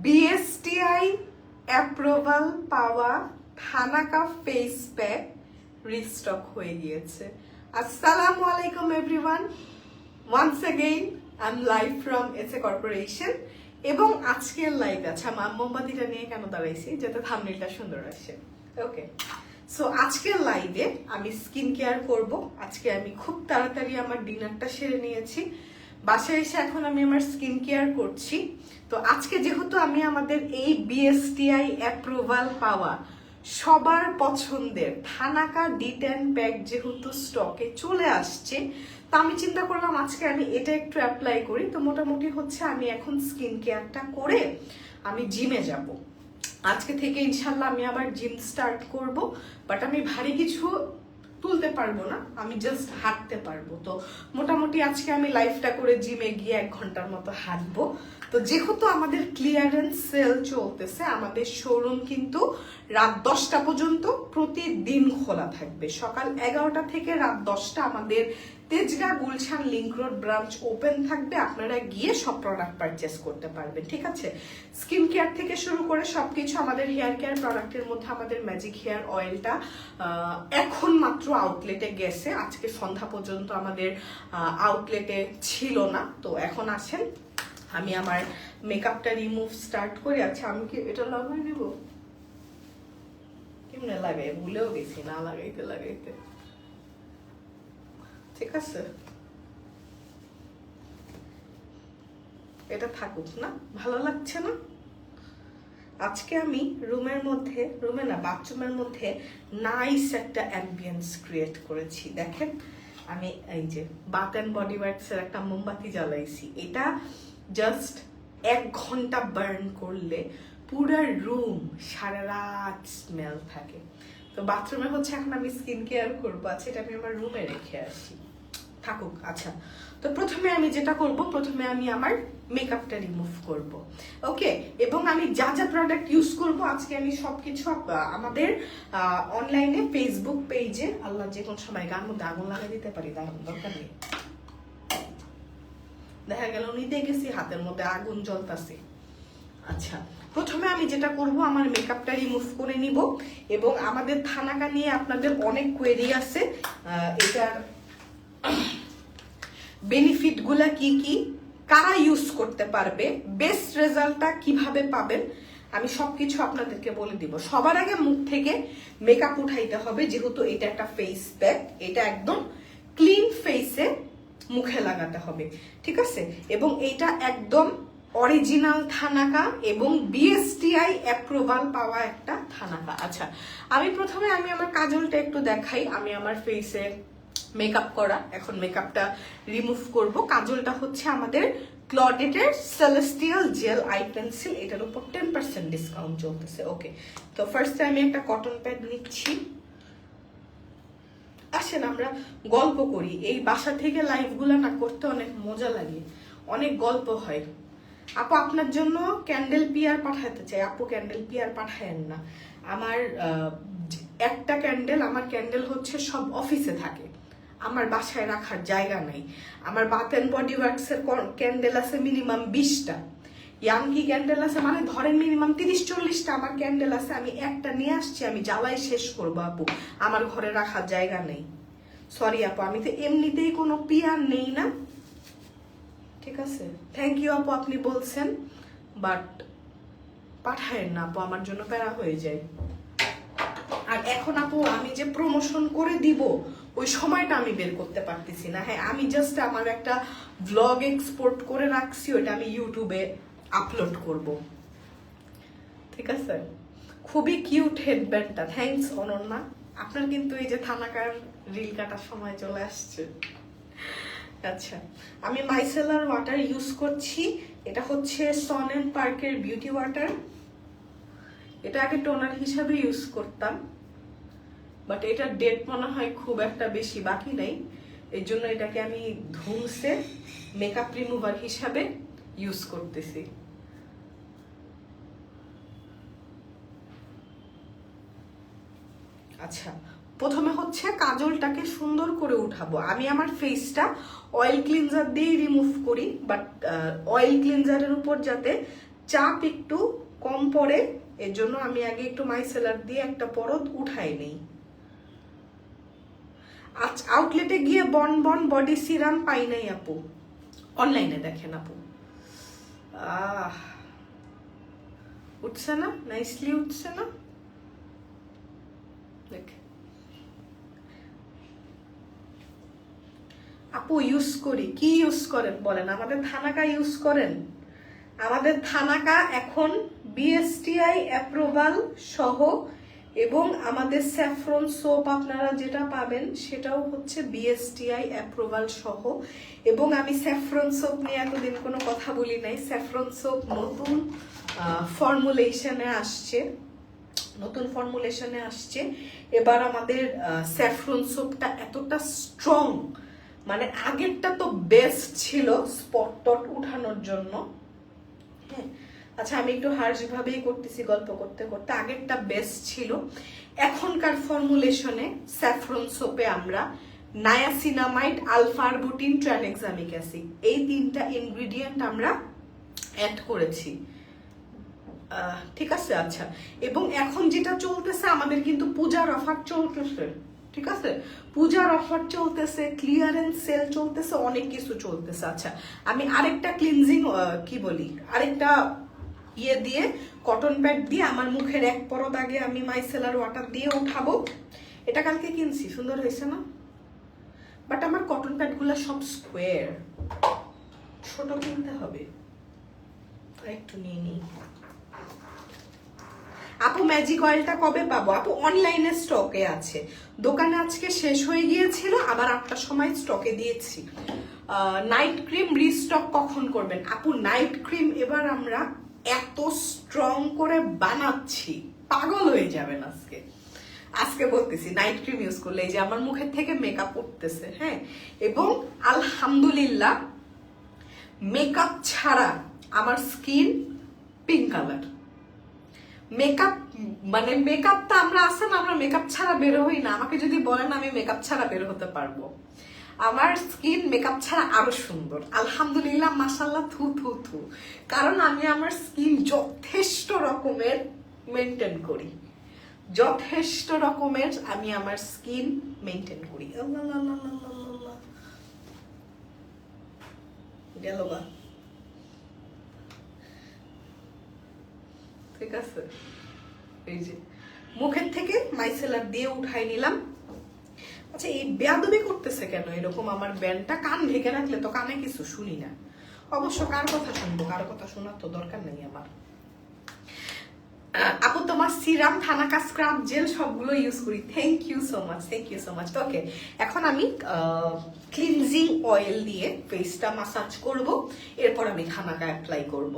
BSTI approval পাওয়া থানাকা face pack restock হয়ে গিয়েছে। আসসালামু আলাইকুম everyone, once again I am live from SA corporation. এবং আজকের লাইভ আছে আমার মোমবাতিটা নিয়ে কেন দাঁড়াইছি যাতে থাম্বনেলটা সুন্দর আসে। ওকে, সো আজকের লাইভে আমি স্কিন কেয়ার করব। আজকে আমি খুব তাড়াতাড়ি আমার ডিনারটা সেরে নিয়েছি, বাসায় এসে এখন আমি আমার স্কিন কেয়ার করছি। তো আজকে যেহেতু আমি আমাদের এই বিএসটিআই অ্যাপ্রুভাল পাওয়া সবার পছন্দের থানাকা D10 প্যাক যেহেতু স্টকে চলে আসছে, তো আমি চিন্তা করলাম আজকে আমি এটা একটু অ্যাপ্লাই করি। তো মোটামুটি হচ্ছে আমি এখন স্কিন কেয়ারটা করে আমি জিমে যাব। আজকে থেকে ইনশাল্লাহ আমি আবার জিম স্টার্ট করব, বাট আমি ভারী কিছু তুলতে পারবো না, আমি জাস্ট হাঁটতে পারবো। তো মোটামুটি আজকে আমি লাইফটা করে জিমে গিয়ে 1 ঘন্টার মতো হাঁটবো। তো যেহেতু আমাদের ক্লিয়ারেন্স সেল চলতেছে, আমাদের শোরুম কিন্তু রাত 10টা পর্যন্ত প্রতিদিন খোলা থাকবে। সকাল 11টা থেকে রাত 10টা আমাদের Tejgaon Gulshan link road branch open থাকবে। আপনারা গিয়ে সব প্রোডাক্ট পারচেস করতে পারবেন, ঠিক আছে? স্কিন কেয়ার থেকে শুরু করে সবকিছু আমাদের হেয়ার কেয়ার প্রোডাক্টের মধ্যে আমাদের ম্যাজিক হেয়ার অয়েলটা এখন মাত্র আউটলেটে গেছে। আজকে সন্ধ্যা পর্যন্ত আমাদের আউটলেটে ছিল না, তো এখন আসেন। আমি আমার মেকআপটা রিমুভ স্টার্ট করি। আচ্ছা, আমি কি এটা লাগাই দিব? কেমনে লাগাই ভুলেও গেছি, না লাগাইতে লাগাইতে। ঠিক আছে, এটা থাকুক না, ভালো লাগছে না। আজকে আমি বাথরুমের মধ্যে নাইস একটা অ্যাম্বিয়েন্স ক্রিয়েট করেছি। দেখেন, আমি এই যে বাথ অ্যান্ড বডি ওয়ার্কসের একটা মোমবাতি জ্বালাইছি। এটা জাস্ট 1 ঘন্টা বার্ন করলে পুরো রুম সারা রাত স্মেল থাকে। তো বাথরুমে হচ্ছে এখন আমি স্কিন কেয়ার করবো। আচ্ছা, এটা আমি আমার রুমে রেখে আসি, থাকুক। আচ্ছা, তো প্রথমে আমি যেটা করব, প্রথমে আমি আমার মেকআপটা রিমুভ করব। ওকে, এবং আমি যা যা প্রোডাক্ট ইউজ করব আজকে আমি সবকিছু আমাদের অনলাইনে ফেসবুক পেজে, আল্লাহ যে কোন সময় গান মধ্যে আগুন লাগাই দিতে পারি, দরকার নেই। দেখা গেল নিতে গেছি, হাতের মধ্যে আগুন জ্বলতাছে। আচ্ছা, প্রথমে আমি যেটা করব, আমার মেকআপটা রিমুভ করে নিব। এবং আমাদের থানাকা নিয়ে আপনাদের অনেক কোয়েরি আছে, এটার বেনিফিট গুলা কি কি, কারা ইউজ করতে পারবে, বেস্ট রেজাল্টটা কিভাবে পাবেন, আমি সবকিছু আপনাদেরকে বলে দিব। সবার আগে মুখ থেকে মেকআপ উঠাইতে হবে, যেহেতু এটা একটা ফেস প্যাক। এটা একদম ক্লিন ফেসে মুখে লাগাতে হবে, ঠিক আছে? এবং এটা একদম অরিজিনাল থানাকা এবং বিএসটিআই অ্যাপ্রুভাল পাওয়া একটা থানাকা। আচ্ছা, আমি প্রথমে আমার কাজলটা একটু দেখাই। আমি আমার ফেসে মেকআপ করা, এখন মেকআপটা রিমুভ করব। কাজলটা হচ্ছে আমাদের ক্লডেটের সেলেস্টিয়াল জেল আই পেন্সিল, এটার উপর 10% ডিসকাউন্ট চলতেছে। ওকে, তো ফার্স্টে আমি একটা কটন প্যাড নিচ্ছি। আসেন আমরা গল্প করি। এই বাসা থেকে লাইভগুলো না করতে অনেক মজা লাগে, অনেক গল্প হয়। আপু, আপনার জন্য ক্যান্ডেল পিয়ার পাঠাতে চাই। আপু, ক্যান্ডেল পিয়ার পাঠায়েন না। আমার একটা ক্যান্ডেল, আমার ক্যান্ডেল হচ্ছে সব অফিসে থাকে, আমার বাসায় রাখার জায়গা নাই। আমার বাথ অ্যান্ড বডি ওয়ার্কসের ক্যান্ডেল আছে মিনিমাম 20টা, ইয়াংকি ক্যান্ডেল আছে, মানে ধরেন মিনিমাম 30-40টা আমার ক্যান্ডেল আছে। আমি একটা নিয়ে আসছি, আমি জ্বালাই শেষ করবো আপু, আমার ঘরে রাখার জায়গা নেই। সরি আপু, আমি তো এমনিতেই কোনো পিয়ার নেই না, ঠিক আছে? থ্যাংক ইউ আপু, আপনি বলছেন, বাট পাঠায়েন না আপু, আমার জন্য প্যারা হয়ে যায়। আর এখন আপু আমি যে প্রমোশন করে দিব ওই সময়টা আমি বের করতে পারতেছি না। হ্যাঁ, আমি জাস্ট আমার একটা ব্লগ এক্সপোর্ট করে রাখছি, ওইটা আমি ইউটিউবে আপলোড করব, ঠিক আছে? খুবই কিউট হেডব্যান্ডটা, থ্যাঙ্কস অনন্যা। আপনার কিন্তু এই যে থানাকার রিল কাটার সময় চলে আসছে। আচ্ছা, আমি মাইসেলার ওয়াটার ইউজ করছি। এটা হচ্ছে সন এন্ড পার্কের বিউটি ওয়াটার। এটা আগে টোনার হিসাবে ইউজ করতাম, বাট এটার ডেট মনে হয় খুব একটা বেশি বাকি নেই, এই জন্য এটাকে আমি ধুমসে মেকআপ রিমুভার হিসাবে ইউজ করতেছি। আচ্ছা, প্রথমে হচ্ছে কাজলটাকে সুন্দর করে উঠাবো। আমি আমার ফেসটা অয়েল ক্লিনজার দিয়ে রিমুভ করি, বাট অয়েল ক্লিনজারের উপর যাতে চাপ একটু কম পড়ে, এর জন্য আমি আগে একটু মাইসেলার দিয়ে একটা পরত উঠাই নেই। আউটলেটে গিয়ে বন বন বডি সিরাম পাই নাই আপু, অনলাইনে দেখেন আপু। উঠছে না, নাইসলি উঠছে না, দেখে আপু ইউজ করি। কি ইউজ করেন বলেন? আমাদের থানাকা ইউজ করেন? আমাদের থানাকা এখন বিএসটিআই অ্যাপ্রুভাল সহ, এবং আমাদের স্যাফরন সোপ আপনারা যেটা পাবেন সেটাও হচ্ছে বিএসটিআই অ্যাপ্রুভাল সহ। এবং আমি স্যাফরন সোপ নিয়ে এতদিন কোনো কথা বলি নাই। স্যাফরন সোপ নতুন ফর্মুলেশনে আসছে, এবার আমাদের স্যাফরন সোপটা এতটা স্ট্রং, মানে আগেরটা তো বেস্ট ছিল স্পট টট উঠানোর জন্য। হ্যাঁ, আচ্ছা আমি একটু হার্শ ভাবেই করতেছি গল্প করতে করতে। আগেরটা বেস্ট ছিল। এখনকার ফর্মুলেশনে স্যাফরন সোপে আমরা নায়াসিনামাইড, আলফা আরবুটিন, ট্রানএক্সামিক অ্যাসিড এই 3টা ইনগ্রেডিয়েন্ট আমরা অ্যাড করেছি। ঠিক আছে, আচ্ছা। এবং এখন যেটা চলতেছে, আমাদের কিন্তু পূজার অফার চলতেছে, ঠিক আছে, পূজার অফার চলতেছে, ক্লিয়ারেন্স সেল চলতেছে, অনেক কিছু চলতেছে। আচ্ছা আমি আরেকটা ক্লিনজিং আরেকটা ইয়ে দিয়ে, কটন প্যাড দিয়ে আমার মুখের এক পরত আগে আমি মাইসেলার ওয়াটার দিয়ে উঠাবো। এটা কালকে কিনছি, সুন্দর হয়েছে না? বাট আমার কটন প্যাডগুলো সব স্কোয়ার, ছোট কিনতে হবে। একটু নিয়ে নিই। আপু ম্যাজিক অয়েলটা কবে পাবো? আপু অনলাইনে স্টকে আছে, দোকানে আজকে শেষ হয়ে গিয়েছিল, আবার 8টার সময় স্টকে দিয়েছি। নাইট ক্রিম রিস্টক কখন করবেন? আপু নাইট ক্রিম এবার আমরা এত স্ট্রং করে বানাচ্ছি, পাগল হয়ে যাবেন। আজকে বলতেছি নাইট ক্রিম ইউজ করলে এই যে আমার মুখের থেকে মেকআপ উঠতেছে। হ্যাঁ, এবং আলহামদুলিল্লাহ মেকআপ ছাড়া আমার স্কিন পিঙ্ক কালার। মেকআপটা আমরা মেকআপ ছাড়া বের হই না। আমাকে যদি বলেন আমি মেকআপ ছাড়া বের হতে পারবো, আমার স্কিন মেকআপ ছাড়া আরো সুন্দর। আলহামদুলিল্লাহ, মাশাআল্লাহ, থু থু থু। কারণ আমি আমার স্কিন যথেষ্ট রকমের মেনটেন করি, আমি আমার স্কিন মেনটেন করি। গেল বা, ঠিক আছে। এই যে মুখের থেকে মাইসেলার দিয়ে উঠাই নিলাম। আচ্ছা এই বেয়াদবি করতেছে কেন এরকম? আমার ব্যান্ডটা কান ঢেকে রাখলে তো কানে কিছু শুনি না। অবশ্য কার কথা শুনবো, কার কথা শোনার তো দরকার নেই আমার। আপু তোমার সিরাম, থানাকা স্ক্রাব জেল সবগুলো ইউজ করি। Thank you so much. Okay, এখন আমি ক্লিনজিং অয়েল দিয়ে ফেসটা মাসাজ করব, এরপর আমি থানাকা অ্যাপ্লাই করব।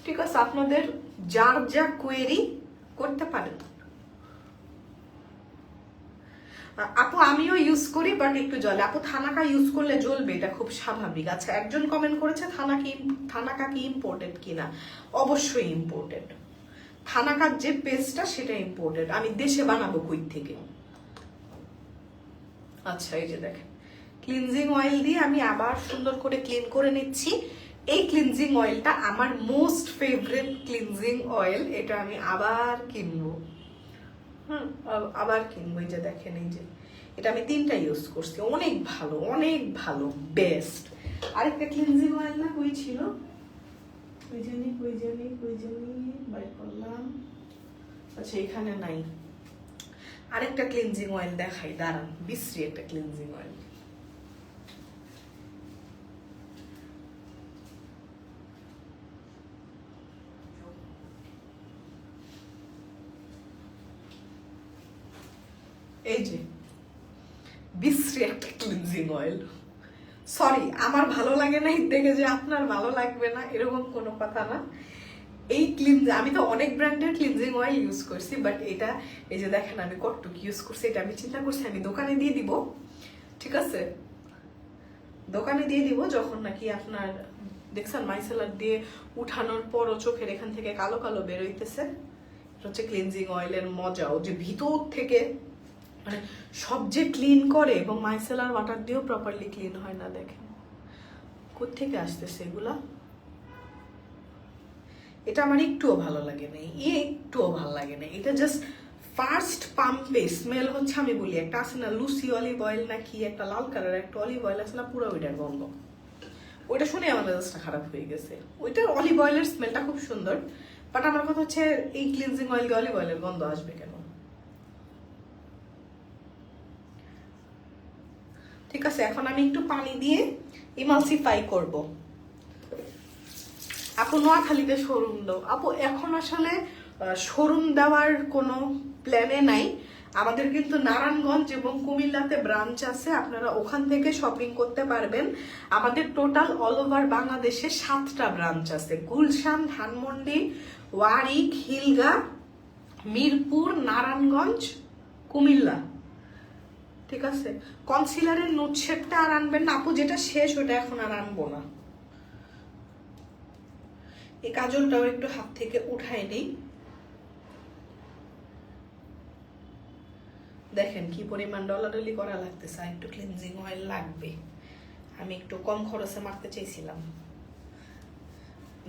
ঠিক আছে, আপনাদের যার যা কোয়েরি করতে পারেন। আপু আমিও ইউজ করি, বাট একটু জলে। আপু থানাকা ইউজ করলে জ্বলবে, এটা খুব স্বাভাবিক। আচ্ছা একজন কমেন্ট করেছে থানাকা কি ইম্পোর্টেড কিনা। অবশ্যই ইম্পোর্টেড। থানাকার যে পেস্টটা সেটা ইম্পোর্টেড। আমি দেশে বানাবো কই থেকে। আচ্ছা এই যে দেখেন, ক্লিনজিং অয়েল দিয়ে আমি আবার সুন্দর করে ক্লিন করে নিচ্ছি। এই ক্লিনজিং অয়েলটা আমার মোস্ট ফেভারিট ক্লিনজিং অয়েল, এটা আমি আবার কিনবো। এই যে দেখেন, এই যে এটা আমি 3টা ইউজ করছি, অনেক ভালো বেস্ট। আরেকটা ক্লিনজিং অয়েল না কই ছিল, কই জানি বাই করলাম। আচ্ছা এখানে নাই। আরেকটা ক্লিনজিং অয়েল দেখাই, দাঁড়ান, বিশ্রী একটা ক্লিনজিং অয়েল। এই যে বিশ্রী একটা ক্লিনজিং অয়েল। সরি, আমার ভালো লাগে না দেখে যে আপনার ভালো লাগবে না, এরকম কোনো কথা না। এই আমি তো অনেক ব্র্যান্ডের ক্লিনজিং অয়েল ইউজ করছি, বাট এটা এই যে দেখেন আমি কতটুকু ইউজ করছি, এটা আমি চিন্তা করছি আমি দোকানে দিয়ে দিব। ঠিক আছে, দোকানে দিয়ে দিব যখন নাকি আপনার দেখছেন মাইসেলার দিয়ে উঠানোর পরও চোখের এখান থেকে কালো কালো বেরোইতেছে। এটা হচ্ছে ক্লিনজিং অয়েলের মজাও, যে ভিতর থেকে মানে সব যে ক্লিন করে, এবং মাইসেলার ওয়াটার দিয়েও প্রপারলি ক্লিন হয় না। দেখেন কোত্থেকে আসতেছে এগুলা। এটা আমার একটুও ভালো লাগে না, একটুও ভালো লাগে না। এটা জাস্ট ফার্স্ট পাম্পে স্মেল হচ্ছে, আমি বলি একটা আছে না লুসি অলিভ অয়েল না কি একটা লাল কালার একটা অলিভ অয়েল আছে না, পুরো ওইটার গন্ধ। ওইটা শুনে আমার মেজাজটা খারাপ হয়ে গেছে। ওইটার অলিভ অয়েলের স্মেলটা খুব সুন্দর, বাট আমার কথা হচ্ছে এই ক্লিনজিং অয়েল অলিভ অয়েলের গন্ধ আসবে কেন? ঠিক আছে, এখন আমি একটু পানি দিয়ে ইমালসিফাই করব। আপু নোয়াখালীতে শোরুম দাও। আপু এখন আসলে শোরুম দেওয়ার কোনো প্ল্যানে নাই। আমাদের কিন্তু নারায়ণগঞ্জ এবং কুমিল্লাতে ব্রাঞ্চ আছে, আপনারা ওখান থেকে শপিং করতে পারবেন। আমাদের টোটাল অল ওভার বাংলাদেশে 7টা ব্রাঞ্চ আছে, গুলশান, ধানমন্ডি, ওয়ারী, খিলগা, মিরপুর, নারায়ণগঞ্জ, কুমিল্লা। ঠিক আছে, কনসিলারের নোট শেডটা আর আনবেন না আপু, যেটা শেষ ওটা এখন আর আনবো না। এই কাজলটাও একটু হাত থেকে উঠাই নেই। দেখেন কি পরিমাণ ডলাডলি করা লাগতেছে, আর একটু ক্লিনজিং অয়েল লাগবে। আমি একটু কম খরচে মারতে চাইছিলাম।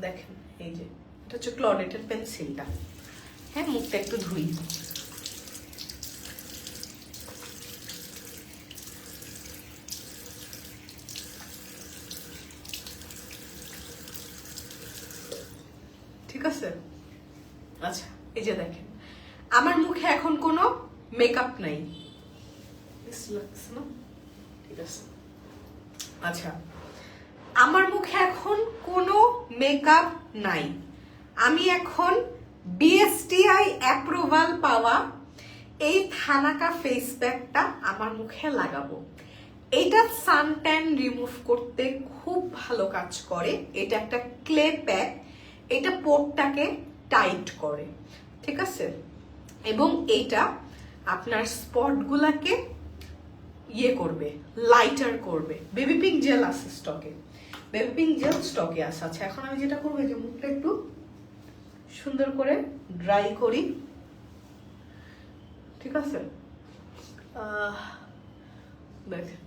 দেখেন এই যে এটা হচ্ছে ক্লডেটের পেন্সিলটা। হ্যাঁ, মুখটা একটু ধুই। ঠিক আছে, আচ্ছা এই যে দেখেন আমার মুখে এখন কোনো মেকআপ নাই, ঠিক আছে। আচ্ছা, আমার মুখে এখন কোনো মেকআপ নাই। আমি এখন বিএসটিআই অ্যাপ্রুভাল পাওয়া এই থানাকা ফেস প্যাকটা আমার মুখে লাগাবো। এটা সানট্যান রিমুভ করতে খুব ভালো কাজ করে। এটা একটা ক্লে প্যাক, এটা পোরটাকে টাইট করে, ঠিক আছে। এবং এইটা আপনার স্পটগুলাকে ইয়ে করবে, লাইটার করবে। বেবি পিঙ্ক জেল আছে স্টকে, বেবি পিঙ্ক জেল স্টকে আছে। আচ্ছা, এখন আমি যেটা করবো যে মুখটা একটু সুন্দর করে ড্রাই করি, ঠিক আছে। দেখেন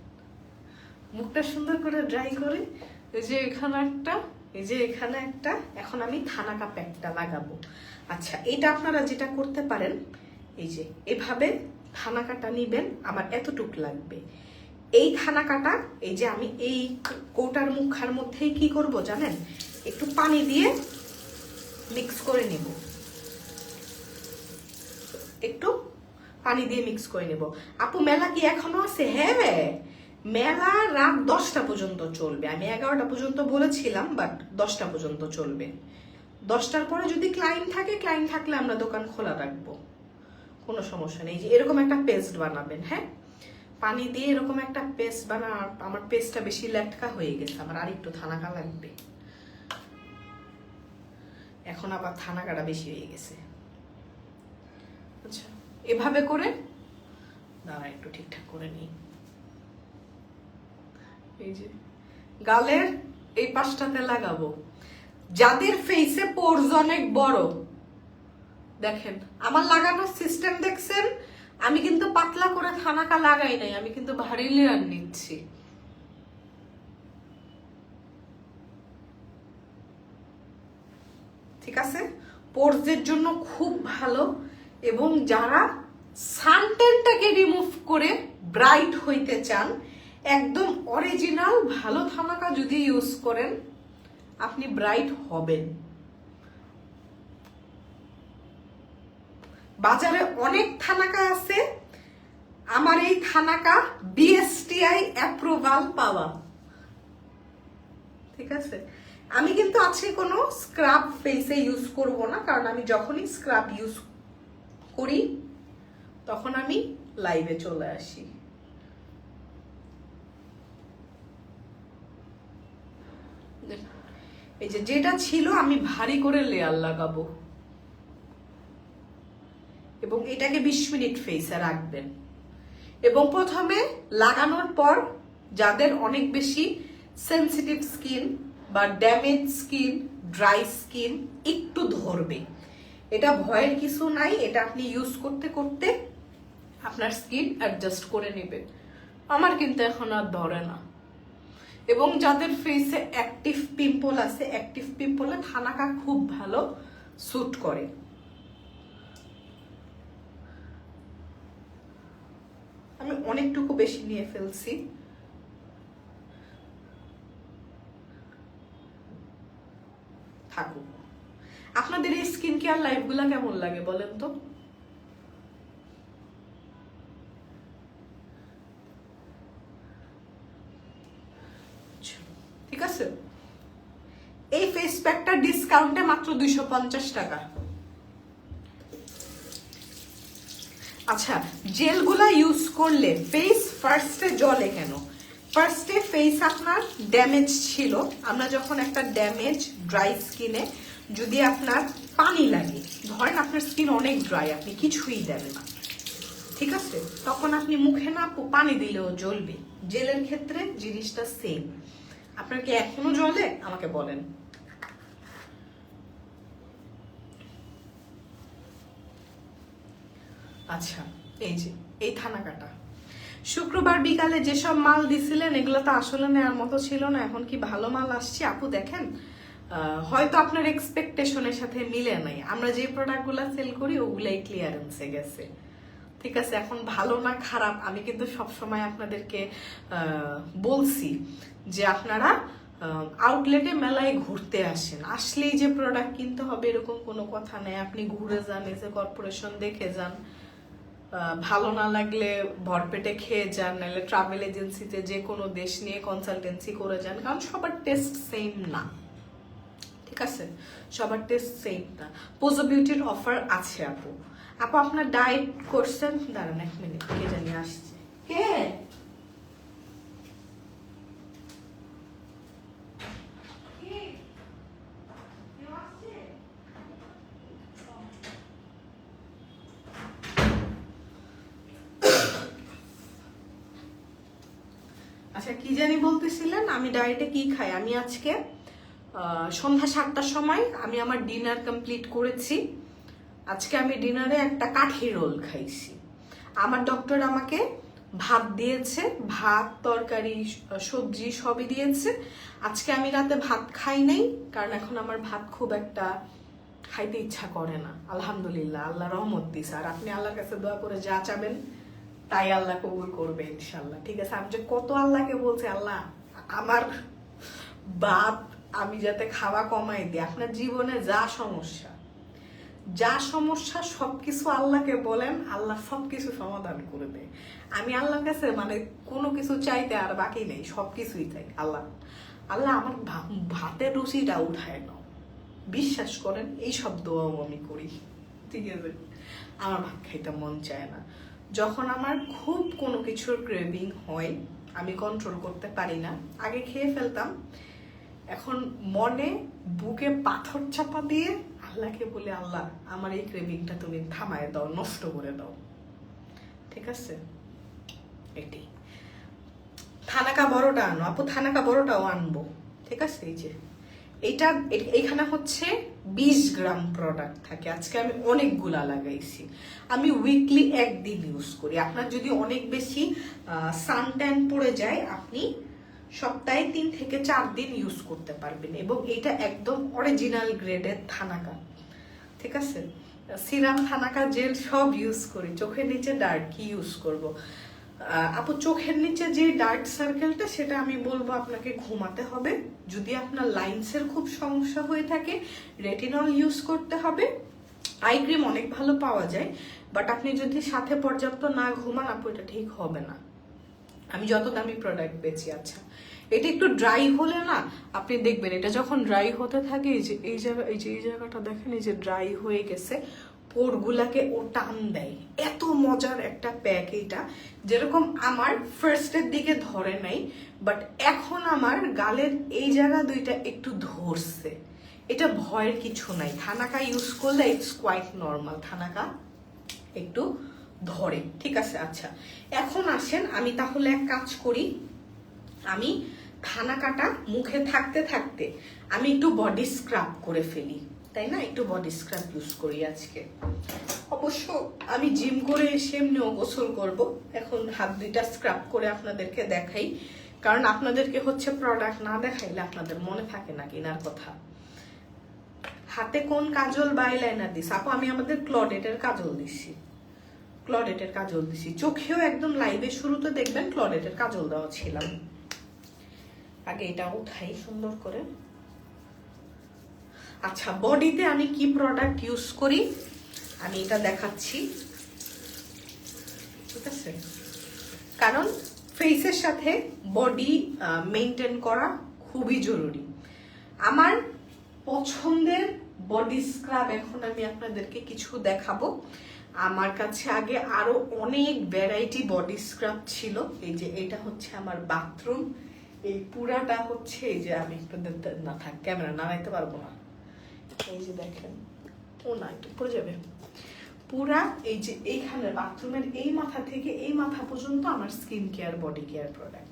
মুখটা সুন্দর করে ড্রাই করে, এই যে এখানে একটা, এই যে এখানে একটা। এখন আমি থানাকা প্যাকটা লাগাবো। আচ্ছা, এটা আপনারা যেটা করতে পারেন, এই যে এভাবে থানাকাটা নিবেন। আমার এতটুক লাগবে এই থানাকাটা। এই যে আমি এই কৌটার মুখার মধ্যেই কি করব জানেন, একটু পানি দিয়ে মিক্স করে নিব, একটু পানি দিয়ে মিক্স করে নেব। আপু মেলা কি এখনো আছে? হ্যাঁ, মেলা রাত 10টা পর্যন্ত চলবে। আমি 11টা পর্যন্ত বলেছিলাম, বাট 10টা পর্যন্ত চলবে। 10টার পরে যদি ক্লায়েন্ট থাকলে আমরা দোকান খোলা রাখবো, কোনো সমস্যা নেই। যে এরকম একটা পেস্ট বানাবেন, হ্যাঁ, পানি দিয়ে এরকম একটা পেস্ট বানা। আমার পেস্টটা বেশি লেটকা হয়ে গেছে, আমার আর একটু থানাকা লাগবে। এখন আবার থানাকাটা বেশি হয়ে গেছে। আচ্ছা, এভাবে করে দাঁড়া একটু ঠিকঠাক করে নিই। এই যে গালের এই পাশটাতে লাগাবো। যাদের ফেসে পোরস অনেক বড়, দেখেন আমার লাগানোর সিস্টেম দেখছেন। আমি কিন্তু পাতলা করে থানাকা লাগাই নাই, আমি কিন্তু ভারী লেয়ার নিচ্ছি। ঠিক আছে, পোরসের জন্য খুব ভালো। এবং যারা সানটেনটাকে রিমুভ করে ব্রাইট হইতে চান, একদম অরিজিনাল ভালো থানাকা যদি ইউজ করেন, আপনি ব্রাইট হবেন। বাজারে অনেক থানাকা আছে, আমার এই থানাকা বিএসটিআই অ্যাপ্রুভাল পাওয়া, ঠিক আছে। আমি কিন্তু আজকে কোনো স্ক্রাব ফেসে ইউজ করব না, কারণ আমি যখনই স্ক্রাব ইউজ করি তখন আমি লাইভে চলে আসি। এই যে যেটা ছিল আমি ভারী করে লেয়ার লাগাবো, এবং এটাকে 20 মিনিট ফেসে রাখবেন। এবং প্রথমে লাগানোর পর যাদের অনেক বেশি সেনসিটিভ স্কিন বা ড্যামেজ স্কিন, ড্রাই স্কিন একটু ধরবে, এটা ভয়ের কিছু নাই। এটা আপনি ইউজ করতে করতে আপনার স্কিন অ্যাডজাস্ট করে নেবেন। আমার কিন্তু এখন আর ধরে না। এবং যাদের ফেসে অ্যাক্টিভ পিম্পল আছে, অ্যাক্টিভ পিম্পলে থানাকা খুব ভালো স্যুট করে। আমি অনেকটুকু বেশি নিয়ে ফেলছি। থাকুক। আপনাদের এই স্কিন কেয়ার লাইফগুলা কেমন লাগে বলেন তো? ঠিক আছে, এই ফেস প্যাকটা ডিসকাউন্টে মাত্র 250 টাকা। আচ্ছা, জেলগুলা ইউজ করলে ফেস ফার্স্টে জ্বলে কেন? ফার্স্টে ফেস আপনার ড্যামেজ ছিল। আমরা যখন একটা ড্যামেজ ড্রাই স্কিনে যদি আপনার পানি লাগে, ধরেন আপনার স্কিন অনেক ড্রাই, আপনি কিছুই দেন না, ঠিক আছে, তখন আপনি মুখে না পানি দিলেও জ্বলবে। জেলের ক্ষেত্রে জিনিসটা সেম। আপনার কি এখনো জ্বলে? আমাকে বলেন। আচ্ছা, এই যে এই থানাকাটা শুক্রবার বিকালে যেসব মাল দিছিলেন এগুলো তো আসলে নেওয়ার মতো ছিল না। এখন কি ভালো মাল আসছে আপু? দেখেন, হয়তো আপনার এক্সপেকটেশনের সাথে মিলে নাই। আমরা যে প্রোডাক্টগুলো সেল করি ওগুলাই ক্লিয়ারেন্সে গেছে, ঠিক আছে। এখন ভালো না খারাপ আমি কিন্তু সবসময় আপনাদেরকে বলছি যে আপনারা আউটলেটে মেলায় ঘুরতে আসেন, আসলেই যে প্রোডাক্ট কিনতে হবে এরকম কোনো কথা নেই। আপনি ঘুরে যান, এসে কর্পোরেশন দেখে যান, ভালো না লাগলে ভরপেটে খেয়ে যান, নাহলে ট্রাভেল এজেন্সিতে যে কোনো দেশ নিয়ে কনসালটেন্সি করে যান, কারণ সবার টেস্ট সেম না, ঠিক আছে, সবার টেস্ট সেম না। পোজো বিউটির অফার আছে আপু। আপু আপনার ডায়েট করছেন? দাঁড়ান 1 মিনিট, কে জানি আসছে। কে? আচ্ছা, কি জানি বলতেছিলেন? আমি ডায়েটে কি খাই? আমি আজকে সন্ধ্যা 7টার সময় আমি আমার ডিনার কমপ্লিট করেছি। আজকে আমি ডিনারে একটা কাঠি রোল খাইছি। আমার ডক্টর আমাকে ভাত দিয়েছে, ভাত তরকারি সবজি সবই দিয়েছে। আজকে আমি রাতে ভাত খাই নাই, কারণ এখন আমার ভাত খুব একটা খাইতে ইচ্ছা করে না। আলহামদুলিল্লাহ, আল্লাহ রহমত দিছে। আর আপনি আল্লাহর কাছে দোয়া করে যা চাবেন তাই আল্লাহ কবুল করবে ইনশাল্লাহ, ঠিক আছে। আমি যে কত আল্লাহকে বলছি, আল্লাহ আমার বাপ আমি যাতে খাওয়া কমাই দিই। আপনার জীবনে যা সমস্যা সবকিছু আল্লাহকে বলেন, আল্লাহ সবকিছু সমাধান করে দেয়। আমি আল্লাহর কাছে মানে কোনো কিছু চাইতে আর বাকি নেই, সবকিছুই চাই। আল্লাহ আমার ভাতের রুচিটা উঠায় নাও, বিশ্বাস করেন এই সব দোয়াও আমি করি, ঠিক আছে। আমার ভাত খাইতে মন চায় না। যখন আমার খুব কোনো কিছুর ক্রেভিং হয়, আমি কন্ট্রোল করতে পারি না। আগে খেয়ে ফেলতাম, এখন মনে বুকে পাথর চাপা দিয়ে আল্লাহকে বলে, আল্লাহ আমার এই ক্রেভিংটা তুমি থামায় দাও, নষ্ট করে দাও, ঠিক আছে। এটি থানাকা বড়টা আনো আপু, থানাকা বড়টাও আনবো, ঠিক আছে। এই যে এইখানে হচ্ছে 20 গ্রাম প্রোডাক্ট থাকে। আজকে আমি অনেকগুলা লাগাইছি। আমি উইকলি একদিন ইউজ করি। আপনার যদি অনেক বেশি সানট্যান পড়ে যায়, আপনি সপ্তাহে 3 থেকে 4 দিন ইউজ করতে পারবেন। এবং এটা একদম অরিজিনাল গ্রেডের থানাকা, ঠিক আছে। সিরাম, থানাকা, জেল সব ইউজ করি। চোখের নিচে ডার্ক কি ইউজ করব আপু? চোখের নিচে যে ডার্ক সার্কেলটা, সেটা আমি বলবো আপনাকে ঘুমাতে হবে। যদি আপনার লাইন্সের খুব সমস্যা হয়ে থাকে, রেটিনল ইউজ করতে হবে। আই ক্রিম অনেক ভালো পাওয়া যায়, বাট আপনি যদি সাথে পর্যাপ্ত না ঘুমান আপু, এটা ঠিক হবে না। আমি যত দামি প্রোডাক্ট বেচি। আচ্ছা, এটা একটু ড্রাই হলে না, আপনি দেখবেন এটা যখন ড্রাই হতে থাকে, এই জায়গাটা দেখেন, এই যে ড্রাই হয়ে গেছে, পোরগুলাকে ও টান দেয়। এত মজার একটা প্যাক এইটা। যেরকম আমার ফার্স্টের দিকে ধরে নাই, বাট এখন আমার গালের এই জায়গা দুইটা একটু ধরছে। এটা ভয়ের কিছু নাই। থানাকা ইউজ করলে ইটস কোয়াইট নর্মাল, থানাকা একটু ধরে, ঠিক আছে। আচ্ছা, এখন আসেন আমি তাহলে এক কাজ করি, আমি থানাকাটা মুখে থাকতে থাকতে আমি একটু বডি স্ক্রাব করে ফেলি, তাই না? একটু বডি স্ক্রাব ইউজ করি আজকে। অবশ্য আমি জিম করে এসে এমনিও গোসল করবো। এখন হাত দুইটা স্ক্রাব করে আপনাদেরকে দেখাই। কারণ আপনাদেরকে হচ্ছে প্রোডাক্ট না দেখাইলে আপনাদের মনে থাকে না কেনার কথা। হাতে কোন কাজল বা আইলাইনার দিছি? আপু আমি আমাদের ক্লডেটের কাজল দিছি, ক্লডেটের কাজল দিছি। চোখেও একদম লাইভে শুরুতে দেখবেন ক্লডেটের কাজল দেওয়া ছিলাম। আগে এটা উঠাই সুন্দর করে। আচ্ছা, বডিতে আমি কি প্রোডাক্ট ইউজ করি আমি এটা দেখাচ্ছি, ঠিক আছে? কারণ ফেসের সাথে বডি মেনটেন করা খুবই জরুরি। আমার পছন্দের বডি স্ক্রাব এখন আমি আপনাদেরকে কিছু দেখাবো। আমার কাছে আগে আরো অনেক ভ্যারাইটি বডি স্ক্রাব ছিল। এই যে এটা হচ্ছে আমার বাথরুম, এই পুরাটা হচ্ছে, এই যে আমি একটু না থাক ক্যামেরা নাড়াইতে পারবো না, এই যে দেখেন, ও না একটু পড়ে যাবে পুরা। এই যে এইখানে বাথরুমের এই মাথা থেকে এই মাথা পর্যন্ত আমার skin care body care product.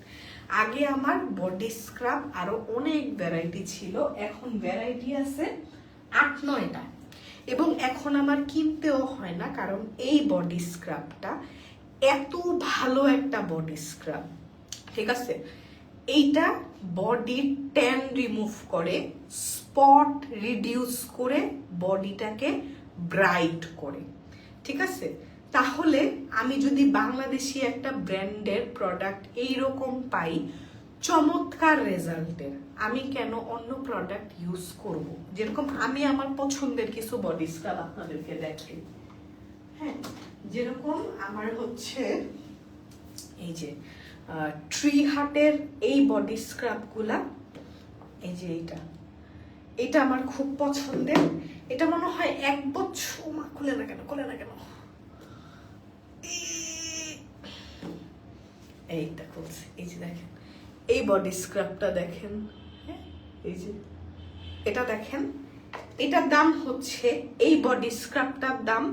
আগে আমার বডি স্ক্রাব আরো অনেক ভ্যারাইটি ছিল, এখন ভ্যারাইটি আছে 8-9টা, এবং এখন আমার কিনতেও হয় না, কারণ এই বডি স্ক্রাবটা এত ভালো একটা বডি স্ক্রাব, ঠিক আছে? এইটা বডির ট্যান রিমুভ করে, স্পট রিডিউস করে, বডিটাকে ব্রাইট করে, ঠিক আছে? তাহলে আমি যদি বাংলাদেশি একটা ব্র্যান্ডের প্রোডাক্ট এইরকম পাই চমৎকার রেজাল্টের, আমি কেন অন্য প্রোডাক্ট ইউজ করব? যেরকম আমি আমার পছন্দের কিছু বডি স্ক্রাব আপনাদেরকে দেখাই। হ্যাঁ, যেরকম আমার হচ্ছে এই যে ট্রি হার্টের এই বডি স্ক্রাবগুলা, এই যে এটা আমার খুব পছন্দের। এটা মনে হয় 1 বছর, খুলে না কেন এইটা খুলছে। এই যে দেখেন এই বডি স্ক্রাবটা দেখেন, হ্যাঁ এই যে এটা দেখেন, এটার দাম হচ্ছে, এই বডি স্ক্রাবটার দাম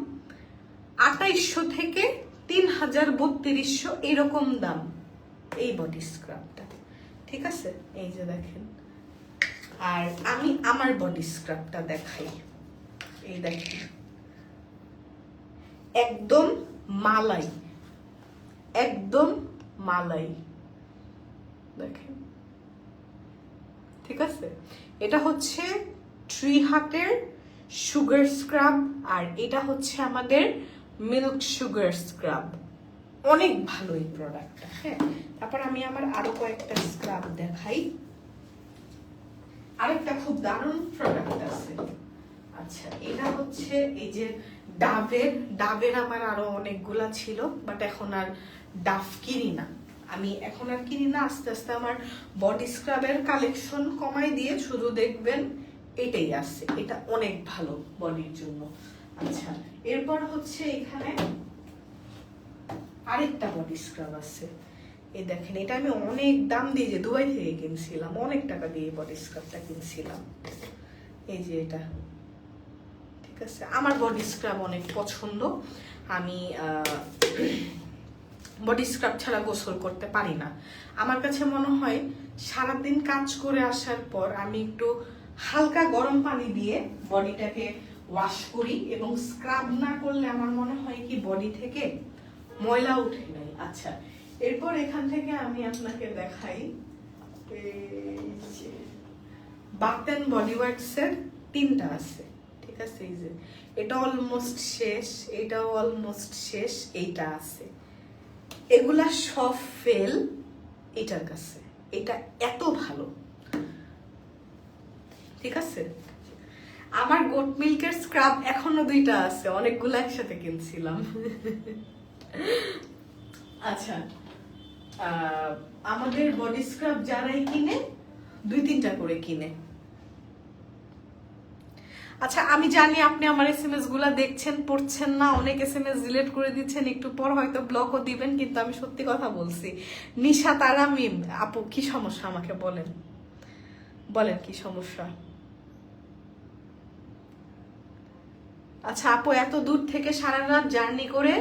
2800 থেকে 3000-3200 এরকম দাম এই বডি স্ক্রাবটা, ঠিক আছে? এই যে দেখেন। আর আমি আমার বডি স্ক্রাবটা দেখাই, এই দেখেন, একদম মালাই, একদম মালাই, দেখেন, ঠিক আছে? এটা হচ্ছে ট্রি হার্টের সুগার স্ক্রাব, আর এটা হচ্ছে আমাদের মিল্ক সুগার স্ক্রাব। অনেক ভালো এই প্রোডাক্টটা। হ্যাঁ, তারপর আমি আমার আরো কয়েকটা স্ক্রাব দেখাই। আরেকটা খুব দারুণ প্রোডাক্ট আছে। আচ্ছা, এটা হচ্ছে এই যে ডাবের আমার আরো অনেকগুলা ছিল, বাট এখন আর ডাব কিনি না, আমি এখন আর কিনি না। আস্তে আস্তে আমার বডি স্ক্রাবের কালেকশন কমাই দিয়ে শুধু দেখবেন এটাই আছে। এটা অনেক ভালো বডির জন্য। আচ্ছা, এরপর হচ্ছে এখানে আরেকটা বডি স্ক্রাব আছে, এই দেখেন, এটা আমি অনেক দাম দিয়ে, যে দুবাই থেকে কিনছিলাম, অনেক টাকা দিয়ে বডি স্ক্রাবটা কিনছিলাম। এই যে এটা, ঠিক আছে? আমার বডি স্ক্রাব অনেক পছন্দ। আমি বডি স্ক্রাব ছাড়া গোসল করতে পারি না। আমার কাছে মনে হয় সারাদিন কাজ করে আসার পর আমি একটু হালকা গরম পানি দিয়ে বডিটাকে ওয়াশ করি, এবং স্ক্রাব না করলে আমার মনে হয় কি বডি থেকে ময়লা উঠে নাই। আচ্ছা, এরপর এখান থেকে আমি আপনাকে দেখাই, বাথ এন্ড বডি ওয়ার্কসের 3টা আছে, ঠিক আছে? এই যে এটা অলমোস্ট শেষ, এটাও অলমোস্ট শেষ, এইটা আছে। এগুলা সব ফেল এটার কাছে, এটা এত ভালো, ঠিক আছে? আমার গোট মিল্কের স্ক্রাব এখনো 2টা আছে, অনেকগুলো একসাথে কিনছিলাম। আচ্ছা, আমাদের বডি স্ক্রাব যারাই কিনে 2-3টা করে কিনে। আচ্ছা, আমি জানি আপনি আমার এসএমএস গুলা দেখছেন, পড়ছেন না, অনেক এসএমএস ডিলিট করে দিচ্ছেন, একটু পর হয়তো ব্লকও দিবেন, কিন্তু আমি সত্যি কথা বলছি। নিশা তারা মিম আপু, কি সমস্যা আমাকে বলেন, বলেন কি সমস্যা? আচ্ছা আপু, এত দূর থেকে সারা রাত জার্নি করে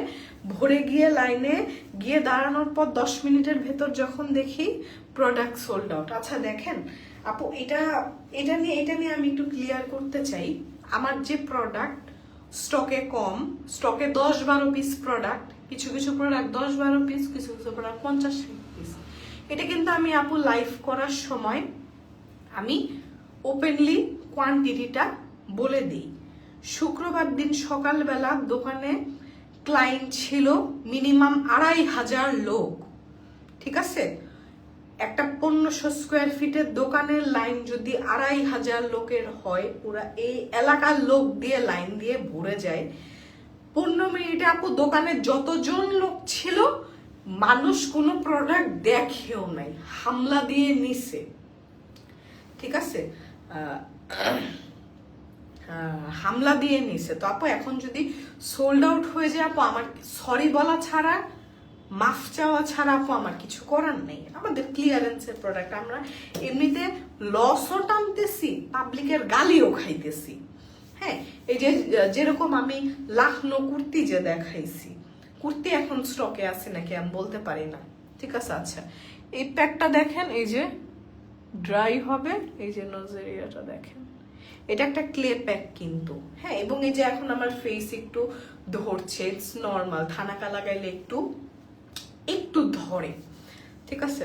ভোরে গিয়ে লাইনে গিয়ে দাঁড়ানোর পর 10 মিনিটের ভেতর যখন দেখি প্রোডাক্ট সোল্ড আউট। আচ্ছা দেখেন আপু, এটা নিয়ে আমি একটু ক্লিয়ার করতে চাই। আমার যে প্রোডাক্ট স্টকে কম, স্টকে 10-12 পিস প্রোডাক্ট, কিছু কিছু প্রোডাক্ট 10-12 পিস, কিছু কিছু প্রোডাক্ট 50 পিস, এটা কিন্তু আমি আপু লাইভ করার সময় আমি ওপেনলি কোয়ান্টিটিটা বলে দিই। শুক্রবার দিন সকালবেলা দোকানে ক্লায়েন্ট ছিল মিনিমাম 2,500 লোক, ঠিক আছে? একটা 1500 স্কোয়ার ফিটের দোকানের লাইন যদি 2,500 লোকের হয়, পুরা এই এলাকার লোক দিয়ে লাইন দিয়ে ভরে যায়। 15 মিনিটে আপু দোকানে যতজন লোক ছিল মানুষ কোনো প্রোডাক্ট দেখেও নাই, হামলা দিয়ে নিছে, ঠিক আছে? হামলা দিয়ে নিছে। তো আপু এখন যদি সোল্ড আউট হয়ে যায় আপু, আমার সরি বলা ছাড়া, মাফ চাওয়া ছাড়া আপু আমার কিছু করার নেই। আমাদের ক্লিয়ারেন্সের প্রোডাক্ট, আমরা এমনিতে লসও টানতেছি, পাবলিকের গালিও খাইতেছি। হ্যাঁ, এই যে যেরকম আমি লাখনো কুর্তি যে দেখাইছি, কুর্তি এখন স্টকে আছে নাকি আমি বলতে পারি না, ঠিক আছে? আচ্ছা, এই প্যাকটা দেখেন, এই যে ড্রাই হবে, এই যে নজেরিয়াটা দেখেন, এটা একটা ক্লে প্যাক কিন্তু। হ্যাঁ, এবং এই যে এখন আমার ফেস একটু ধরছে, ইটস নর্মাল, থানাকা লাগাইলে একটু একটু ধরে, ঠিক আছে?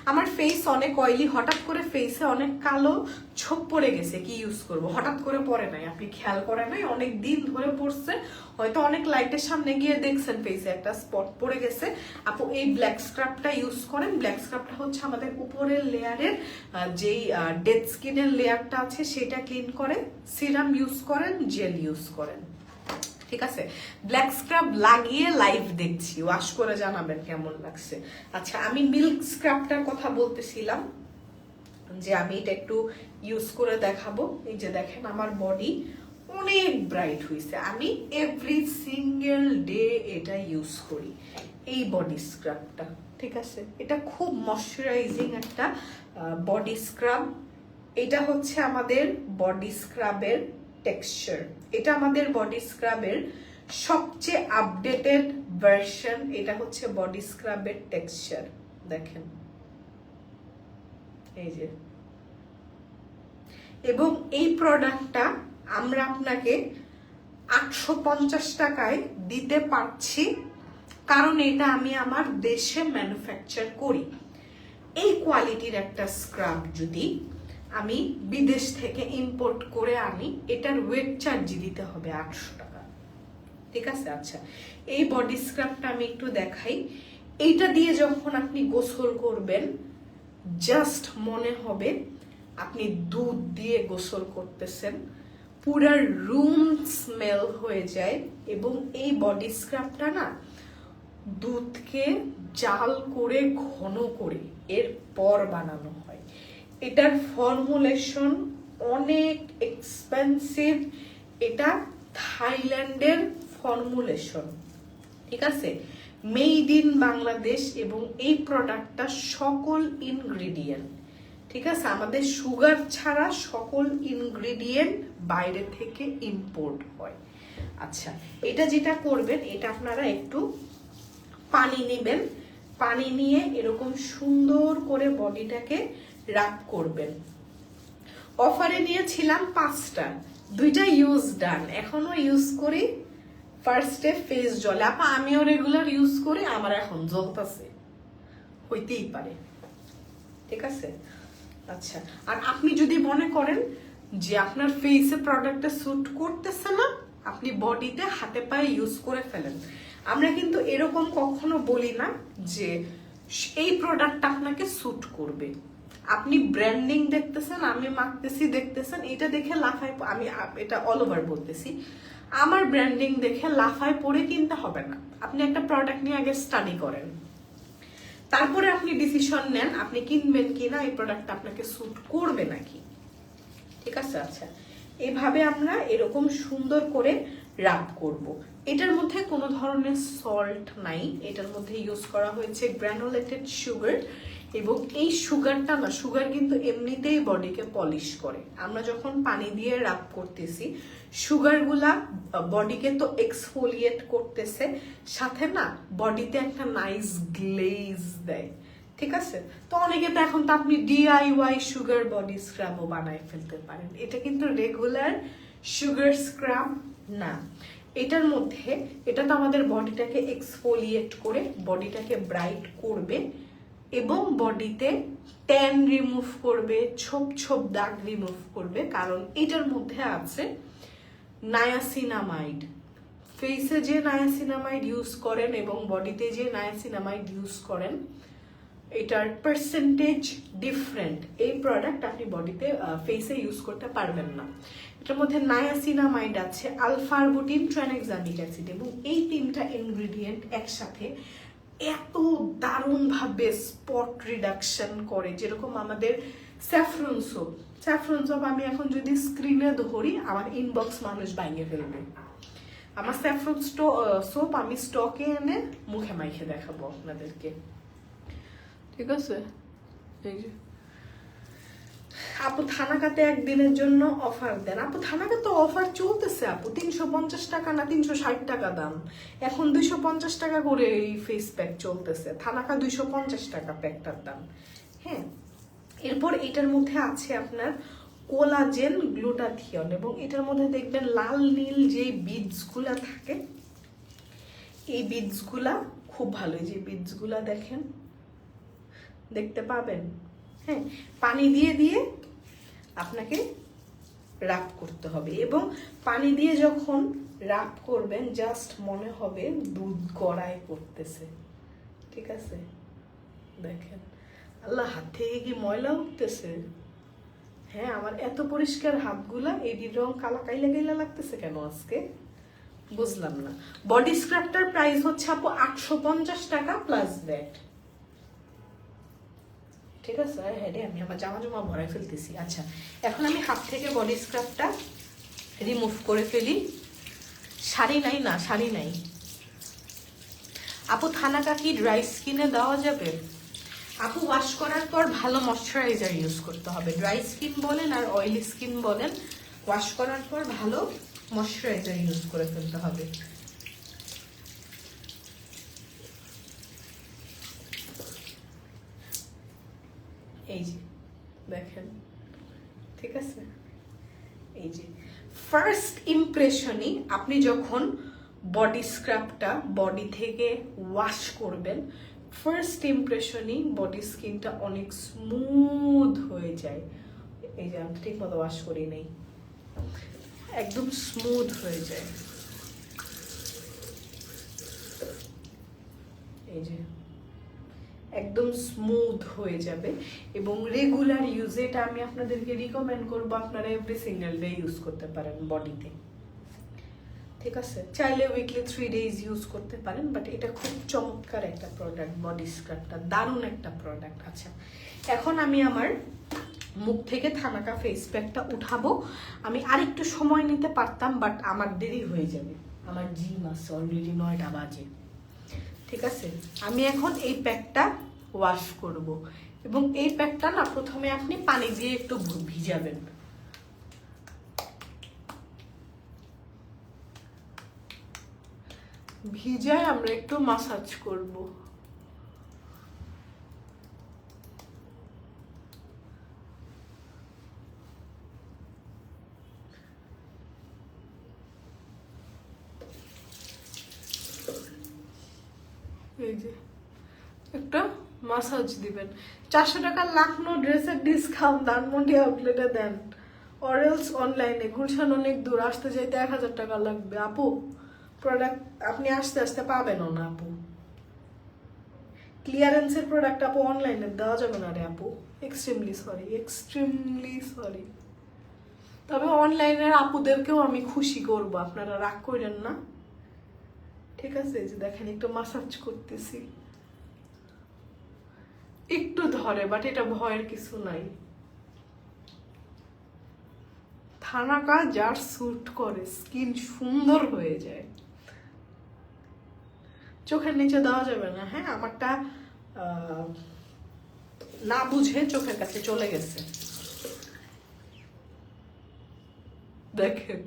আমার ফেস অনেক অয়েলি, হঠাৎ করে ফেসে অনেক কালো ছোপ পড়ে গেছে, কি ইউজ করব? হঠাৎ করে পড়ে নাই, আপনি খেয়াল করেন নাই, অনেক দিন ধরে পড়ছে, হয়তো অনেক লাইটের সামনে গিয়ে দেখছেন ফেসে একটা স্পট পড়ে গেছে। আপু এই ব্ল্যাক স্ক্রাবটা ইউজ করেন। ব্ল্যাক স্ক্রাবটা হচ্ছে আমাদের উপরের লেয়ারের যেই ডেড স্কিনের লেয়ারটা আছে সেটা ক্লিন করে। সিরাম ইউজ করেন, জেল ইউজ করেন, ঠিক আছে? ব্ল্যাক স্ক্রাব লাগিয়ে লাইভ দেখছি, ওয়াশ করে জানাবেন কেমন লাগছে। আচ্ছা, আমি মিল্ক স্ক্রাবটার কথা বলতেছিলাম যে আমি এটা একটু ইউজ করে দেখাবো। এই যে দেখেন আমার বডি অনেক ব্রাইট হয়েছে, আমি এভরি সিঙ্গেল ডে এটা ইউজ করি, এই বডি স্ক্রাবটা, ঠিক আছে? এটা খুব ময়শ্চারাইজিং একটা বডি স্ক্রাব। এটা হচ্ছে আমাদের বডি স্ক্রাবের টেক্সচার, এটা আমাদের বডি স্ক্রাবের সবচেয়ে আপডেটেড ভার্সন। এটা হচ্ছে বডি স্ক্রাবের টেক্সচার, দেখেন এই যে। এবং এই প্রোডাক্টটা আমরা আপনাকে 850 টাকায় দিতে পারছি, কারণ এটা আমি আমার দেশে ম্যানুফ্যাকচার করি। এই কোয়ালিটির একটা স্ক্রাব যদি আমি বিদেশ থেকে ইম্পোর্ট করে আনি, এটার ওয়েট চার্জ দিতে হবে 800 টাকা, ঠিক আছে? আচ্ছা, এই বডি স্ক্রাবটা আমি একটু দেখাই। এইটা দিয়ে যখন আপনি গোসল করবেন, জাস্ট মনে হবে আপনি দুধ দিয়ে গোসল করতেছেন, পুরো রুম স্মেল হয়ে যায়। এবং এই বডি স্ক্রাবটা না দুধকে জাল করে ঘন করে এরপর বানানো হয়। এটার ফর্মুলেশন অনেক এক্সপেন্সিভ, এটা থাইল্যান্ডের ফর্মুলেশন, ঠিক আছে? Made in Bangladesh. এবং এই প্রোডাক্টটা সকল ইনগ্রিডিয়েন্ট, ঠিক আছে, আমাদের সুগার ছাড়া সকল ইনগ্রিডিয়েন্ট বাইরে থেকে ইম্পোর্ট হয়। আচ্ছা, এটা যেটা করবেন, এটা আপনারা একটু পানি নেবেন, পানি নিয়ে এরকম সুন্দর করে বডিটাকে রাব করবেন। অফারে নিয়েছিলাম 5টা, 2টা ইউজ ডান, এখনো ইউজ করি। ফার্স্টে ফেস জলে, আপা আমিও রেগুলার ইউজ করি, আমার এখন জ্বলতেছে, হইতেই পারে, ঠিক আছে? আচ্ছা, আর আপনি যদি মনে করেন যে আপনার ফেসে প্রোডাক্টটা স্যুট করতেছে না, আপনি বডিতে হাতে পায়ে ইউজ করে ফেলেন। আমরা কিন্তু এরকম কখনো বলি না যে এই প্রোডাক্টটা আপনাকে স্যুট করবে। আপনি ব্র্যান্ডিং দেখতেছেন, আমি মাখতেছি দেখতেছেন, এটা দেখে লাফায়, আমি এটা অল ওভার বলতেছি, আমার ব্র্যান্ডিং দেখে লাফায় পড়ে কিনতে হবে না। আপনি একটা প্রোডাক্ট নিয়ে আগে স্টাডি করেন, তারপরে আপনি ডিসিশন নেন আপনি কিনবেন কিনা, এই প্রোডাক্টটা আপনাকে স্যুট করবে নাকি, ঠিক আছে? আচ্ছা, এভাবে আমরা এরকম সুন্দর করে রাব করব। এটার মধ্যে কোনো ধরনের সল্ট নাই, এটার মধ্যে ইউজ করা হয়েছে গ্রানুলেটেড সুগার। এবং এই সুগারটা না, সুগার কিন্তু এমনিতেই বডিকে পলিশ করে। আমরা যখন পানি দিয়ে রাব করতেছি, সুগারগুলা বডিকে তো এক্সফোলিয়েট করতেছে, সাথে না বডিতে একটা নাইস গ্লেজ দেয়, ঠিক আছে? তো অনেকে তো এখন তো আপনি DIY সুগার বডি স্ক্রাবও বানায় ফেলতে পারেন। এটা কিন্তু রেগুলার সুগার স্ক্রাব না, এটার মধ্যে এটা তো আমাদের বডিটাকে এক্সফোলিয়েট করে বডিটাকে ব্রাইট করবে, এবং বডিতে ট্যান রিমুভ করবে, ছোপ ছোপ দাগ রিমুভ করবে, কারণ এটার মধ্যে আছে নায়াসিনামাইড। ফেসে যে নায়াসিনামাইড ইউজ করেন এবং বডিতে যে নায়াসিনামাইড ইউজ করেন এটার পার্সেন্টেজ ডিফারেন্ট। এই প্রোডাক্ট আপনি বডিতে ফেসে ইউজ করতে পারবেন না। এটার মধ্যে নায়াসিনামাইড আছে, আলফা আরবুটিন, ট্রানএক্সামিক অ্যাসিড, এবং এই তিনটা ইনগ্রেডিয়েন্ট একসাথে এত দারুণভাবে স্পট রিডাকশন করে। যেরকম আমাদের স্যাফরন সোপ, স্যাফরন সোপ আমি এখন যদি স্ক্রিনে ধরি আমার ইনবক্স মানুষ ভাঙিয়ে ফেলবে। আমার স্যাফরন সোপ আমি স্টকে এনে মুখে মাইখে দেখাবো আপনাদেরকে, ঠিক আছে? এই যে আপু থানাকাতে একদিনের জন্য অফার দেন। আপু থানাকাতে অফার চলতেছে আপু, 350 টাকা না 360 টাকা দাম, এখন 250 টাকা করে এই ফেস প্যাক চলতেছে। থানাকা 250 টাকা প্যাকটার দাম। হ্যাঁ, এরপর এটার মধ্যে আছে আপনার কোলাজেন গ্লুটাথিয়ন, এবং এটার মধ্যে দেখবেন লাল নীল যে বিটসগুলা থাকে, এই বিটসগুলা খুব ভালো। যে বিটসগুলা দেখেন, দেখতে পাবেন। হ্যাঁ, পানি দিয়ে দিয়ে আপনাকে রাব করতে হবে, এবং পানি দিয়ে যখন রাব করবেন জাস্ট মনে হবে দুধ গড়ায় পড়তেছে, ঠিক আছে? দেখেন, আল্লাহ, হাত থেকে কি ময়লা উঠতেছে? হ্যাঁ, আমার এত পরিষ্কার হাতগুলা এডির রং কালা কাইলা কাইলা লাগতেছে কেন আজকে বুঝলাম না। বডি স্ক্রাবটার প্রাইস হচ্ছে আপু 850 টাকা প্লাস ভ্যাট, ঠিক আছে? হ্যাঁ রে, আমি আমার জামা জমা ভরাই ফেলতেছি। আচ্ছা, এখন আমি হাত থেকে বডি স্ক্রাবটা রিমুভ করে ফেলি। শাড়ি নাই না, শাড়ি নাই। আপু থানাকা কি ড্রাই স্কিনে দেওয়া যাবে? আপু ওয়াশ করার পর ভালো ময়শ্চারাইজার ইউজ করতে হবে। ড্রাই স্কিন বলেন আর অয়েলি স্কিন বলেন, ওয়াশ করার পর ভালো ময়শ্চারাইজার ইউজ করে ফেলতে হবে। এই যে দেখেন, ঠিক আছে? এই যে ফার্স্ট ইমপ্রেশনই আপনি যখন বডি স্ক্রাবটা বডি থেকে ওয়াশ করবেন, ফার্স্ট ইমপ্রেশনই বডি স্কিনটা অনেক স্মুথ হয়ে যায়। এই যে আমি ঠিক মতো ওয়াশ করি নাই, একদম স্মুথ হয়ে যায়। এই যে একদম স্মুথ হয়ে যাবে, এবং রেগুলার ইউজে এটা আমি আপনাদেরকে রিকমেন্ড করবো, আপনারা এভরি সিঙ্গেল ডে ইউজ করতে পারেন বডিতে, ঠিক আছে? চাইলে উইকলি 3 days ইউজ করতে পারেন, বাট এটা খুব চমৎকার একটা প্রোডাক্ট, বডি স্ক্রাবটা দারুণ একটা প্রোডাক্ট। আচ্ছা, এখন আমি আমার মুখ থেকে থানাকা ফেস প্যাকটা উঠাবো। আমি আরেকটু সময় নিতে পারতাম, বাট আমার দেরি হয়ে যাবে, আমার জিম আছে অলরেডি 9টা বাজে, ঠিক আছে? আমি এখন এই প্যাকটা ওয়াশ করব, এবং এই প্যাকটা না প্রথমে আপনি পানি দিয়ে একটু ভিজাবেন। ভিজায় আমরা একটু মাসাজ করব। এই যে একটা মাসাজ দিবেন। 400 টাকা লাখনো ড্রেসের ডিসকাউন্ট ধানমন্ডি আউটলেটে দেন, অরেলস অনলাইনে। গুলশান অনেক দূর, আসতে যাইতে 1000 টাকা লাগবে আপু। প্রোডাক্ট আপনি আসতে আসতে পাবেনও না আপু। ক্লিয়ারেন্সের প্রোডাক্ট আপু অনলাইনে দেওয়া যাবে না রে আপু, এক্সট্রিমলি সরি, এক্সট্রিমলি সরি। তবে অনলাইনের আপুদেরকেও আমি খুশি করব, আপনারা রাগ করেন না, ঠিক আছে? যে দেখেন একটু মাসাজ করতেছি, একটু ধরে, বাট এটা ভয়ের কিছু নাই। থানাকা যার স্যুট করে, স্কিন সুন্দর হয়ে যায়। চোখের নিচে দেওয়া যাবে না, হ্যাঁ? আমারটা না বুঝে চোখের কাছে চলে গেছে। দেখেন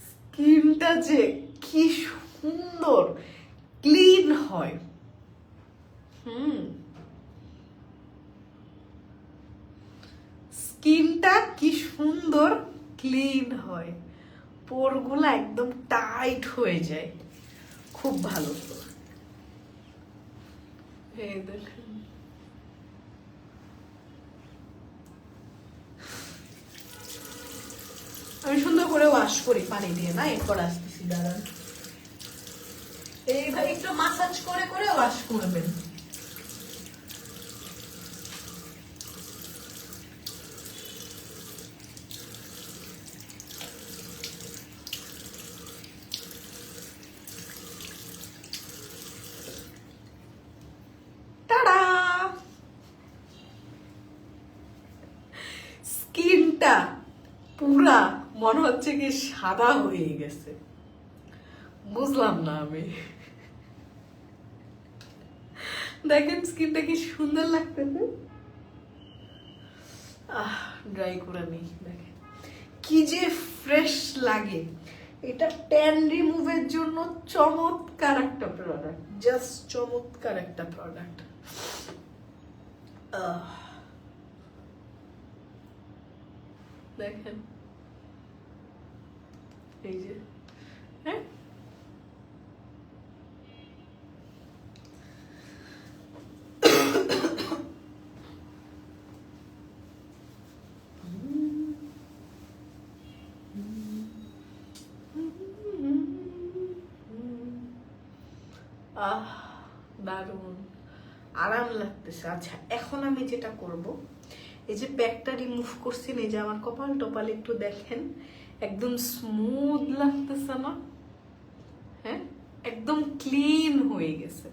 স্কিনটা যে কি সুন্দর ক্লিন হয়। স্কিনটা কি সুন্দর ক্লিন হয়, পোরগুলো একদম টাইট হয়ে যায়, খুব ভালো। এই দেখেন আমি সুন্দর করে ওয়াশ করি পানি দিয়ে, না এরপর আসতেছি, দাঁড়ান। এইভাবে একটু মাসাজ করে করে ওয়াশ করবেন। স্কিনটা পুরা মনে হচ্ছে কি সাদা হয়ে গেছে, বুঝলাম না আমি। দেখেন স্কিনটা কি সুন্দর লাগতেছে। ড্রাই করে নেই, দেখেন কি যে ফ্রেশ লাগে। এটা ট্যান রিমুভের জন্য চমৎকার একটা প্রোডাক্ট, জাস্ট চমৎকার একটা প্রোডাক্ট। দেখেন এই যে, হ্যাঁ দারুণ আরাম লাগতেছে। আচ্ছা এখন আমি যেটা করব, এই যে প্যাকটা রিমুভ করছি, এই যে আমার কপাল টপাল একটু দেখেন, একদম স্মুথ লাগতেছে না? হ্যাঁ একদম ক্লিন হয়ে গেছে,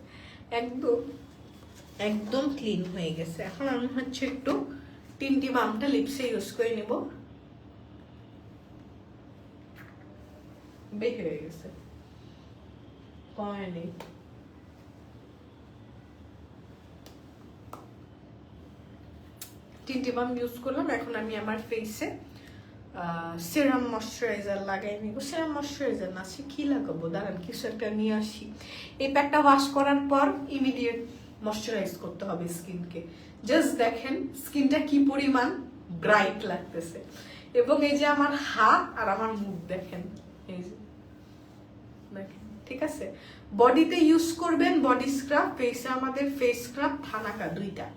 একদম একদম ক্লিন হয়ে গেছে। এখন আমি হচ্ছে একটু টিনটি বামটা লিপসে ইউজ করে নিব। বের হয়ে গেছে, কয়নি টিনটি বাম ইউজ করলাম। এখন আমি আমার ফেসে সিরাম ময়শ্চারাইজার লাগাই নিব। সিরাম ময়শ্চারাইজার না, সে কি লাগাবো, দাঁড়ান কিছু একটা নিয়ে আসি। এই প্যাকটা ওয়াশ করার পর ইমিডিয়েট ময়শ্চারাইজ করতে হবে স্কিনকে। জাস্ট দেখেন স্কিনটা কি পরিমাণ ব্রাইট লাগতেছে, এবং এই যে আমার হাত আর আমার মুখ দেখেন, এই যে দেখেন, ঠিক আছে। বডিতে ইউজ করবেন বডি স্ক্রাব, ফেসে আমাদের ফেস স্ক্রাব থানাকা দুইটা।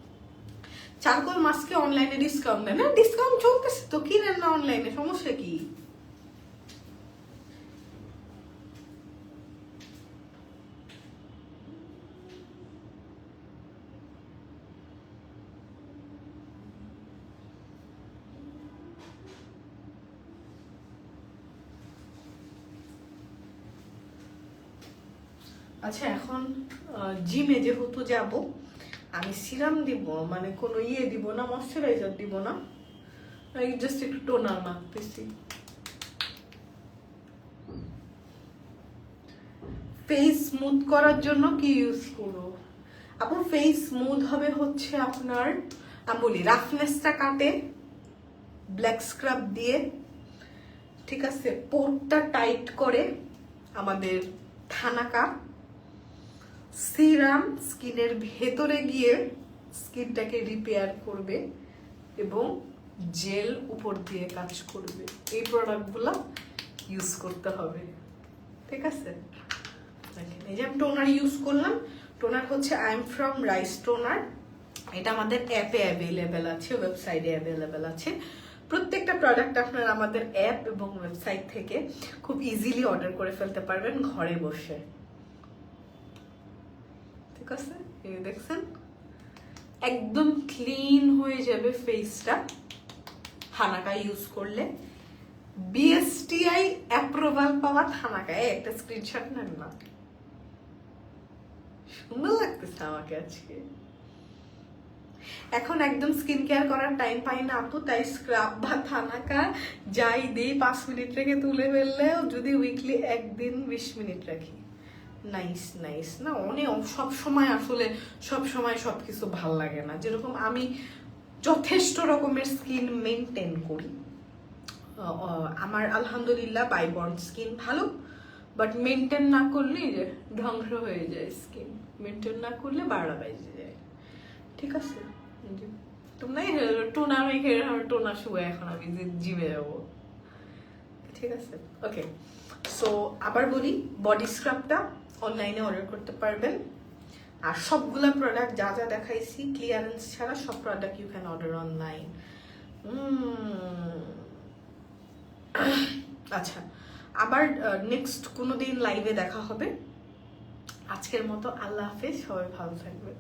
চারকোল মাস্কে অনলাইনে ডিসকাউন্ট দেয় না, ডিসকাউন্ট চলতেছে তো, কিনেন না অনলাইনে, সমস্যা কি? আচ্ছা এখন জিমে যেহেতু যাব, আমি সিরাম দিব, মানে কোনো ইয়ে দিব না, ময়শ্চারাইজার দিব না, জাস্ট একটু টোনার মাখতেছি। ফেস স্মুথ করার জন্য কি ইউজ করবো আপু? ফেস স্মুথ হবে হচ্ছে আপনার, আমি বলি রাফনেসটা কাটে ব্ল্যাক স্ক্রাব দিয়ে, ঠিক আছে। পোরটা টাইট করে আমাদের থানাকা সিরাম স্কিনের ভেতরে গিয়ে স্কিনটাকে রিপেয়ার করবে এবং জেল উপর দিয়ে কাজ করবে। এই প্রোডাক্টগুলো ইউজ করতে হবে, ঠিক আছে। এই যে আমি টোনার ইউজ করলাম, টোনার হচ্ছে I am from rice toner. এটা আমাদের অ্যাপে অ্যাভেলেবেল আছে, ওয়েবসাইটে অ্যাভেলেবেল আছে। প্রত্যেকটা প্রোডাক্ট আপনারা আমাদের অ্যাপ এবং ওয়েবসাইট থেকে খুব ইজিলি অর্ডার করে ফেলতে পারবেন ঘরে বসে, ঠিক আছে। এই দেখছেন একদম ক্লিন হয়ে যাবে ফেসটা থানাকা ইউজ করলে। বিএসটিআই অ্যাপ্রুভাল পাওয়া থানাকায় একটা স্ক্রিনশট নেন না, সুন্দর লাগতেছে আমাকে আজকে। এখন একদম স্কিন কেয়ার করার টাইম পাই না আপু, তাই স্ক্রাব বা থানাকা যাই দিই 5 মিনিট রেখে তুলে ফেললেও, যদি উইকলি একদিন 20 মিনিট রাখি। নাইস নাইস না, অনেক সব সময় আসলে সব সময় সবকিছু ভাল লাগে না। যেরকম আমি যথেষ্ট রকমের স্কিন মেনটেন করি, আমার আলহামদুলিল্লাহ বাইবর্ন স্কিন ভালো, বাট মেনটেন না করলে যে ধ্বংস হয়ে যায় স্কিন, মেনটেন না করলে 12টা বেজে যায়, ঠিক আছে। তোমরা টোনা মেখে টোনা শুয়ে এখন আমি জিমে যাবো, ঠিক আছে। ওকে, সো আবার বলি, বডি স্ক্রাবটা অনলাইনে অর্ডার করতে পারবেন আর সবগুলা প্রোডাক্ট যা যা দেখাইছি ক্লিয়ারেন্স ছাড়া সব product you can order online. আচ্ছা, আবার নেক্সট কোনো দিন লাইভে দেখা হবে। আজকের মতো আল্লাহ হাফেজ, সবাই ভালো থাকবে।